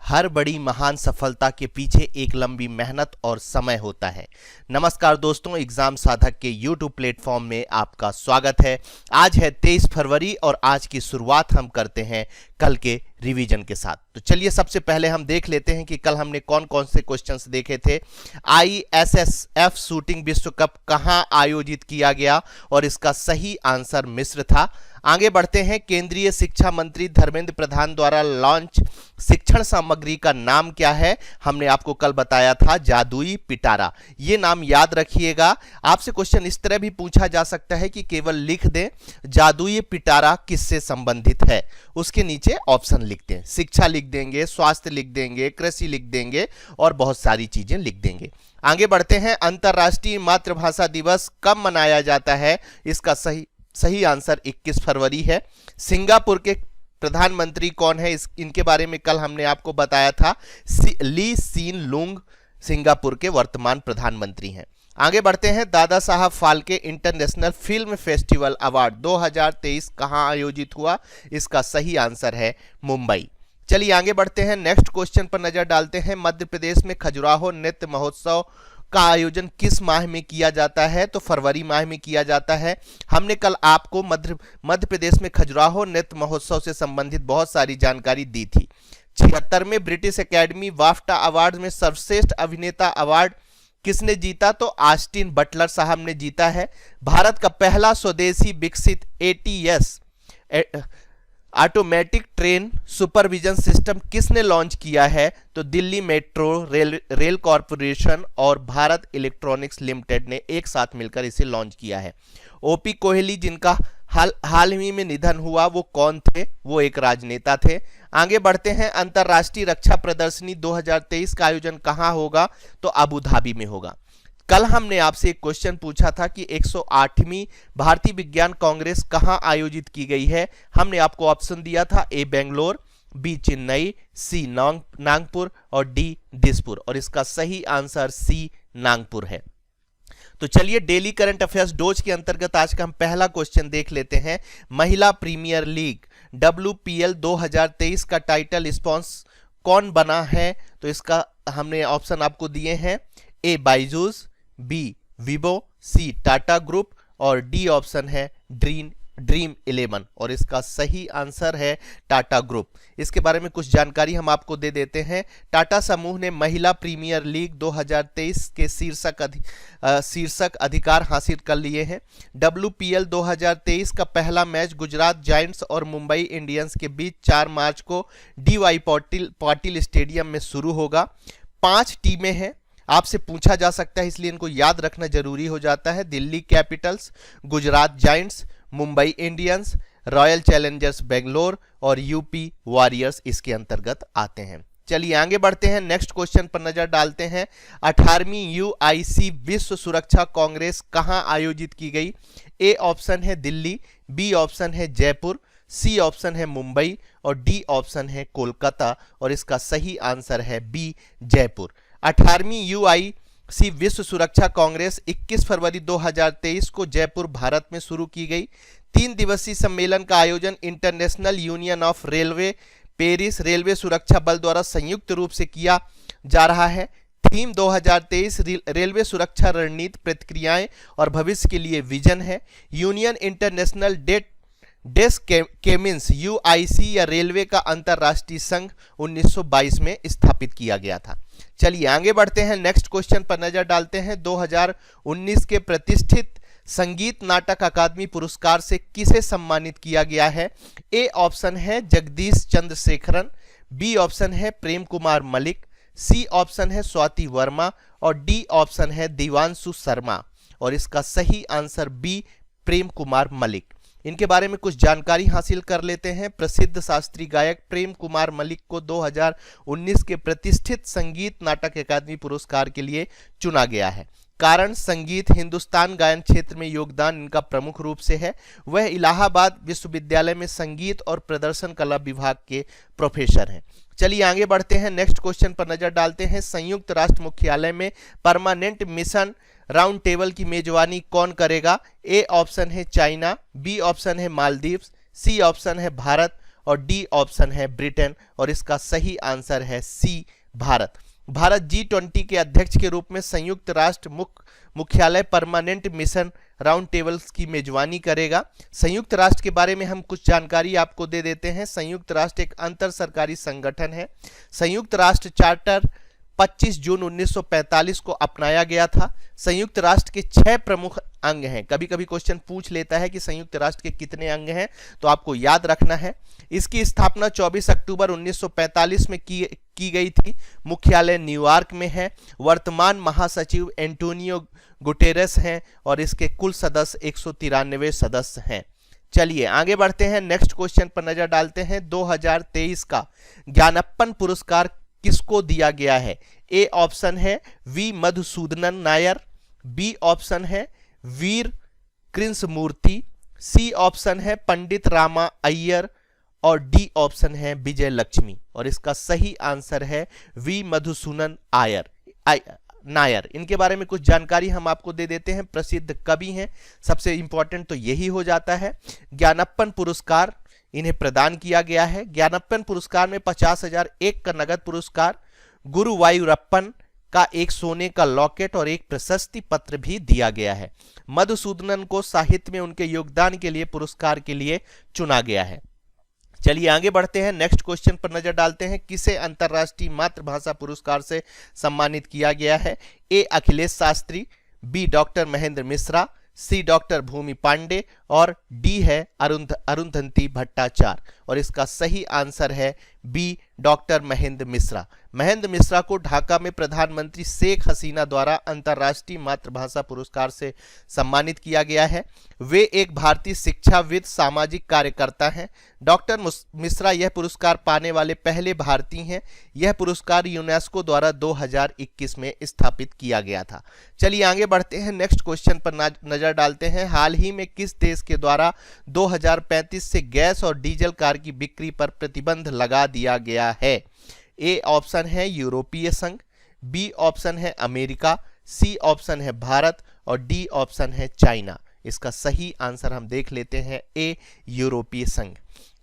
हर बड़ी महान सफलता के पीछे एक लंबी मेहनत और समय होता है। नमस्कार दोस्तों, एग्जाम साधक के YouTube प्लेटफॉर्म में आपका स्वागत है। आज है 23 फरवरी और आज की शुरुआत हम करते हैं कल के रिवीजन के साथ। तो चलिए सबसे पहले हम देख लेते हैं कि कल हमने कौन कौन से क्वेश्चंस देखे थे। ISSF शूटिंग विश्व कप कहां आयोजित किया गया और इसका सही आंसर मिस्र था। आगे बढ़ते हैं, केंद्रीय शिक्षा मंत्री धर्मेंद्र प्रधान द्वारा लॉन्च शिक्षण सामग्री का नाम क्या है। हमने आपको कल बताया था जादुई पिटारा। ये नाम याद रखिएगा। आपसे क्वेश्चन इस तरह भी पूछा जा सकता है कि केवल लिख दें जादुई पिटारा किससे संबंधित है, उसके नीचे ऑप्शन लिख दें। शिक्षा लिख देंगे, स्वास्थ्य लिख देंगे, कृषि लिख देंगे और बहुत सारी चीजें लिख देंगे। आगे बढ़ते हैं, अंतर्राष्ट्रीय मातृभाषा दिवस कब मनाया जाता है। इसका सही आंसर 21 फरवरी है। सिंगापुर के प्रधानमंत्री कौन है, इनके बारे में कल हमने आपको बताया था। ली सीन लुंग सिंगापुर के वर्तमान प्रधानमंत्री हैं। आगे बढ़ते हैं, Dada Saheb Phalke international film festival award 2023 कहां आयोजित हुआ। इसका सही आंसर है मुंबई। चलिए आगे बढ़ते हैं, नेक्स्ट क्वेश्चन पर नजर डालते हैं। मध्य प्रदेश में खजुराहो नृत्य महोत्सव का आयोजन किस माह में किया जाता है। तो फरवरी माह में किया जाता है। हमने कल आपको मध्य प्रदेश में खजुराहो नृत्य महोत्सव से संबंधित बहुत सारी जानकारी दी थी। 76वें ब्रिटिश एकेडमी बाफ्टा अवार्ड में सर्वश्रेष्ठ अभिनेता अवार्ड किसने जीता। तो ऑस्टिन बटलर साहब ने जीता है। भारत का पहला स्वदेशी विकसित ATS automatic train supervision system किसने लॉन्च किया है। तो दिल्ली मेट्रो रेल कॉरपोरेशन और भारत इलेक्ट्रॉनिक्स लिमिटेड ने एक साथ मिलकर इसे लॉन्च किया है। OP कोहली जिनका हाल ही में निधन हुआ, वो कौन थे। वो एक राजनेता थे। आगे बढ़ते हैं, अंतर्राष्ट्रीय रक्षा प्रदर्शनी 2023 का आयोजन कहां होगा। तो अबू धाबी में होगा। कल हमने आपसे एक क्वेश्चन पूछा था कि 108वीं भारतीय विज्ञान कांग्रेस कहां आयोजित की गई है। हमने आपको ऑप्शन दिया था A Bangalore, B Chennai, C Nagpur और D दिसपुर, और इसका सही आंसर C नागपुर है। तो चलिए डेली करंट अफेयर्स डोज के अंतर्गत आज का हम पहला क्वेश्चन देख लेते हैं। महिला प्रीमियर लीग WPL 2023 का टाइटल स्पॉन्सर कौन बना है। तो इसका हमने ऑप्शन आपको दिए हैं। A Byju's, B Vivo, C Tata group और D ऑप्शन है ड्रीम 11, और इसका सही आंसर है टाटा ग्रुप। इसके बारे में कुछ जानकारी हम आपको दे देते हैं। टाटा समूह ने महिला प्रीमियर लीग 2023 के शीर्षक अधिकार हासिल कर लिए हैं। WPL 2023 का पहला मैच गुजरात जायंट्स और मुंबई इंडियंस के बीच 4 मार्च को DY पाटिल स्टेडियम में शुरू होगा। 5 टीमें हैं। आपसे पूछा जा सकता है, इसलिए इनको याद रखना जरूरी हो जाता है। Delhi Capitals, Gujarat giants, Mumbai Indians, royal Challengers Bangalore और UP वॉरियर्स इसके अंतर्गत आते हैं। चलिए आगे बढ़ते हैं, नेक्स्ट क्वेश्चन पर नजर डालते हैं। 18वीं UIC विश्व सुरक्षा कांग्रेस कहां आयोजित की गई। A ऑप्शन है दिल्ली, B ऑप्शन है जयपुर, C ऑप्शन है मुंबई और D ऑप्शन है कोलकाता, और इसका सही आंसर है B जयपुर। 18वीं UIC विश्व सुरक्षा कांग्रेस 21 फरवरी 2023 को जयपुर भारत में शुरू की गई। 3 दिवसीय सम्मेलन का आयोजन international union of railway Paris railway सुरक्षा बल द्वारा संयुक्त रूप से किया जा रहा है। थीम 2023 रेलवे सुरक्षा रणनीति, प्रतिक्रियाएं और भविष्य के लिए विजन है। यूनियन इंटरनेशनल डेस्क केमिन्स UIC या रेलवे का अंतरराष्ट्रीय संघ 1922 में स्थापित किया गया था। चलिए आगे बढ़ते हैं, नेक्स्ट क्वेश्चन पर नजर डालते हैं। 2019 के प्रतिष्ठित संगीत नाटक अकादमी पुरस्कार से किसे सम्मानित किया गया है। A ऑप्शन है जगदीश चंद्रशेखरन, B ऑप्शन है प्रेम कुमार मलिक, C ऑप्शन है स्वाति वर्मा और D ऑप्शन है दिवांशु शर्मा, और इसका सही आंसर B प्रेम कुमार मलिक। इनके बारे में कुछ जानकारी हासिल कर लेते हैं। प्रसिद्ध शास्त्रीय गायक प्रेम कुमार मलिक को 2019 के प्रतिष्ठित संगीत नाटक अकादमी पुरस्कार के लिए चुना गया है। कारण संगीत हिंदुस्तान गायन क्षेत्र में योगदान इनका प्रमुख रूप से है। वह इलाहाबाद विश्वविद्यालय में संगीत और प्रदर्शन कला विभाग के प्रोफेसर हैं। चलिए आगे बढ़ते हैं, नेक्स्ट क्वेश्चन पर नजर डालते हैं। संयुक्त राष्ट्र मुख्यालय में परमानेंट मिशन राउंड टेबल की मेजबानी कौन करेगा। A ऑप्शन है चाइना, B ऑप्शन है मालदीव्स, C ऑप्शन है भारत और डी ऑप्शन है ब्रिटेन, और इसका सही आंसर है सी भारत। भारत G20 के अध्यक्ष के रूप में संयुक्त राष्ट्र मुख्यालय परमानेंट मिशन राउंड टेबल्स की मेजबानी करेगा। संयुक्त राष्ट्र के बारे में हम कुछ जानकारी आपको दे देते हैं। संयुक्त राष्ट्र एक अंतर सरकारी संगठन है। संयुक्त राष्ट्र चार्टर 25 जून 1945 को अपनाया गया था। संयुक्त राष्ट्र के 6 प्रमुख अंग हैं। कभी कभी क्वेश्चन पूछ लेता है कि संयुक्त राष्ट्र के कितने अंग हैं, तो आपको याद रखना है। इसकी स्थापना 24 अक्टूबर 1945 में की गई थी। मुख्यालय न्यूयॉर्क में है। वर्तमान महासचिव एंटोनियो गुटेरेस हैं और इसके कुल सदस्य 193 सदस्य हैं। चलिए आगे बढ़ते हैं, नेक्स्ट क्वेश्चन पर नजर डालते हैं। 2023 का ज्ञानप्पन पुरस्कार किसको दिया गया है? ए ऑप्शन है वी मधुसूदनन नायर, बी ऑप्शन है वीर कृष्णमूर्ति, सी ऑप्शन है पंडित रामा अय्यर और डी ऑप्शन है विजय लक्ष्मी, और इसका सही आंसर है वी मधुसूदनन नायर। इनके बारे में कुछ जानकारी हम आपको दे देते हैं। प्रसिद्ध कवि हैं, सबसे इंपॉर्टेंट तो यही हो जाता है। ज्ञानप्पन पुरस्कार इन्हें प्रदान किया गया है। ज्ञानप्पन पुरस्कार में 50,000 एक का नगद पुरस्कार, गुरुवायूरप्पन का एक सोने का लॉकेट और एक प्रशस्ति पत्र भी दिया गया है। मधुसूदनन को साहित्य में उनके योगदान के लिए पुरस्कार के लिए चुना गया है। चलिए आगे बढ़ते हैं, नेक्स्ट क्वेश्चन पर नजर डालते हैं। किसे अंतर्राष्ट्रीय मातृभाषा पुरस्कार से सम्मानित किया गया है? ए अखिलेश शास्त्री, बी डॉक्टर महेंद्र मिश्रा, सी डॉक्टर भूमि पांडे और डी है अरुंधति भट्टाचार्य, और इसका सही आंसर है बी डॉक्टर महेंद्र मिश्रा। महेंद्र मिश्रा को ढाका में प्रधानमंत्री शेख हसीना द्वारा अंतर्राष्ट्रीय मातृभाषा पुरस्कार से सम्मानित किया गया है। वे एक भारतीय शिक्षाविद, सामाजिक कार्यकर्ता हैं। डॉक्टर मिश्रा यह पुरस्कार पाने वाले पहले भारतीय हैं। यह पुरस्कार यूनेस्को द्वारा 2021 में स्थापित किया गया था। चलिए आगे बढ़ते हैं, नेक्स्ट क्वेश्चन पर नजर डालते हैं। हाल ही में किस देश के द्वारा 2035 से गैस और डीजल कार की बिक्री पर प्रतिबंध लगा दिया गया है? ए ऑप्शन है यूरोपीय संघ, बी ऑप्शन है अमेरिका, सी ऑप्शन है भारत और डी ऑप्शन है चाइना। इसका सही आंसर हम देख लेते हैं ए यूरोपीय संघ।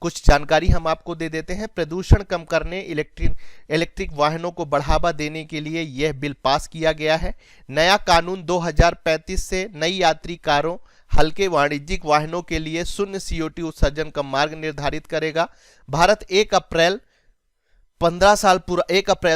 कुछ जानकारी हम आपको दे देते हैं। प्रदूषण कम करने, इलेक्ट्रिक वाहनों को बढ़ावा देने के लिए यह बिल पास किया गया है। नया कानून 2035 से नई यात्री कारों, हल्के वाणिज्यिक वाहनों के लिए शून्य CO2 उत्सर्जन का मार्ग निर्धारित करेगा। भारत 1 अप्रैल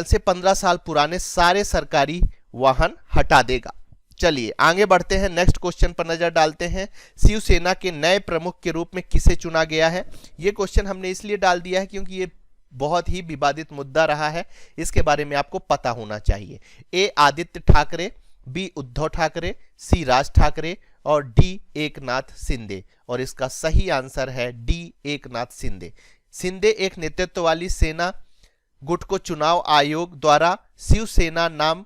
से 15 साल पुराने सारे सरकारी वाहन हटा देगा। चलिए आगे बढ़ते हैं, नेक्स्ट क्वेश्चन पर नजर डालते हैं। शिवसेना के नए प्रमुख के रूप में किसे चुना गया है? ये क्वेश्चन हमने इसलिए डाल दिया है क्योंकि ये बहुत ही विवादित मुद्दा रहा है, इसके बारे में आपको पता होना चाहिए। ए आदित्य ठाकरे, बी उद्धव ठाकरे, सी राज ठाकरे और डी एकनाथ शिंदे, और इसका सही आंसर है डी एकनाथ शिंदे। शिंदे एक नेतृत्व वाली सेना गुट को चुनाव आयोग द्वारा शिवसेना नाम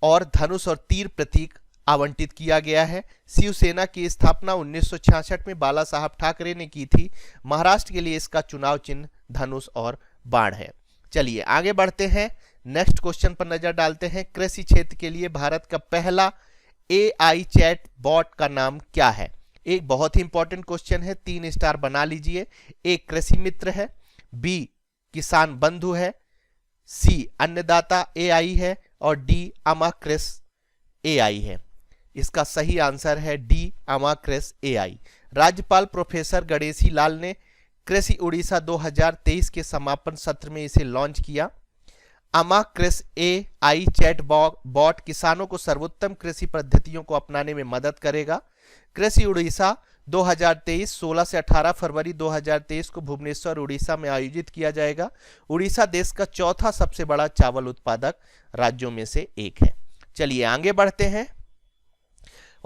और धनुष और तीर प्रतीक आवंटित किया गया है। शिवसेना की स्थापना 1966 में बाला साहब ठाकरे ने की थी। महाराष्ट्र के लिए इसका चुनाव चिन्ह धनुष और बाण है। चलिए आगे बढ़ते हैं, नेक्स्ट क्वेश्चन पर नजर डालते हैं। कृषि क्षेत्र के लिए भारत का पहला AI चैट बॉट का नाम क्या है? एक बहुत ही इंपॉर्टेंट क्वेश्चन है, 3 स्टार बना लीजिए। ए कृषि मित्र है, बी किसान बंधु है, सी अन्नदाता AI है और डी अमाकृस AI है। इसका सही आंसर है डी अमाकृस AI। राज्यपाल प्रोफेसर गणेशी लाल ने कृषि उड़ीसा 2023 के समापन सत्र में इसे लॉन्च किया। अमाकृस AI चैट बॉट किसानों को सर्वोत्तम कृषि पद्धतियों को अपनाने में मदद करेगा। कृषि उड़ीसा 2023 16 से 18 फरवरी 2023 को भुवनेश्वर उड़ीसा में आयोजित किया जाएगा। उड़ीसा देश का चौथा सबसे बड़ा चावल उत्पादक राज्यों में से एक है। चलिए आगे बढ़ते हैं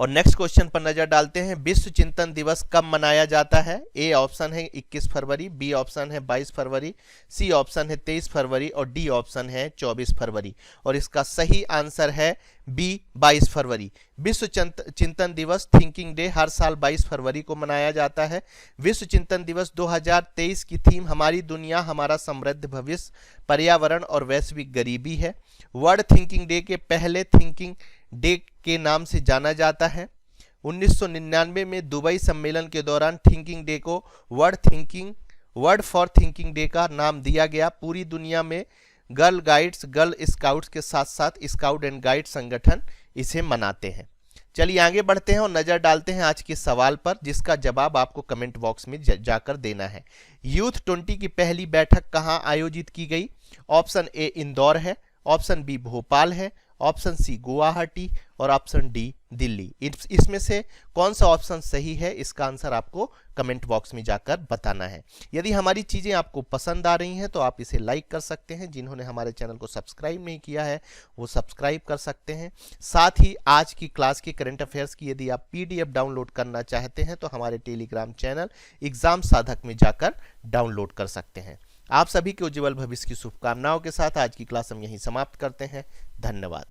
और नेक्स्ट क्वेश्चन पर नजर डालते हैं। विश्व चिंतन दिवस कब मनाया जाता है? ए ऑप्शन है 21 फरवरी, बी ऑप्शन है 22 फरवरी, सी ऑप्शन है 23 फरवरी और डी ऑप्शन है 24 फरवरी, और इसका सही आंसर है बी 22 फरवरी। विश्व चिंतन दिवस थिंकिंग डे हर साल 22 फरवरी को मनाया जाता है। विश्व चिंतन दिवस 2023 की थीम हमारी दुनिया हमारा समृद्ध भविष्य, पर्यावरण और वैश्विक गरीबी है। वर्ल्ड थिंकिंग डे के पहले थिंकिंग डे के नाम से जाना जाता है। 1999 में दुबई सम्मेलन के दौरान थिंकिंग डे को वर्ड फॉर थिंकिंग डे का नाम दिया गया। पूरी दुनिया में गर्ल गाइड्स, गर्ल स्काउट्स के साथ साथ स्काउट एंड गाइड संगठन इसे मनाते हैं। चलिए आगे बढ़ते हैं और नजर डालते हैं आज के सवाल पर, जिसका जवाब आपको कमेंट बॉक्स में जाकर देना है। यूथ 20 की पहली बैठक कहां आयोजित की गई? ऑप्शन ए इंदौर है, ऑप्शन बी भोपाल है, ऑप्शन सी गुवाहाटी और ऑप्शन डी दिल्ली। इसमें से कौन सा ऑप्शन सही है, इसका आंसर आपको कमेंट बॉक्स में जाकर बताना है। यदि हमारी चीज़ें आपको पसंद आ रही हैं तो आप इसे लाइक कर सकते हैं। जिन्होंने हमारे चैनल को सब्सक्राइब नहीं किया है वो सब्सक्राइब कर सकते हैं। साथ ही आज की क्लास की करंट अफेयर्स की यदि आप PDF डाउनलोड करना चाहते हैं तो हमारे टेलीग्राम चैनल एग्जाम साधक में जाकर डाउनलोड कर सकते हैं। आप सभी के उज्जवल भविष्य की शुभकामनाओं के साथ आज की क्लास हम यहीं समाप्त करते हैं। धन्यवाद।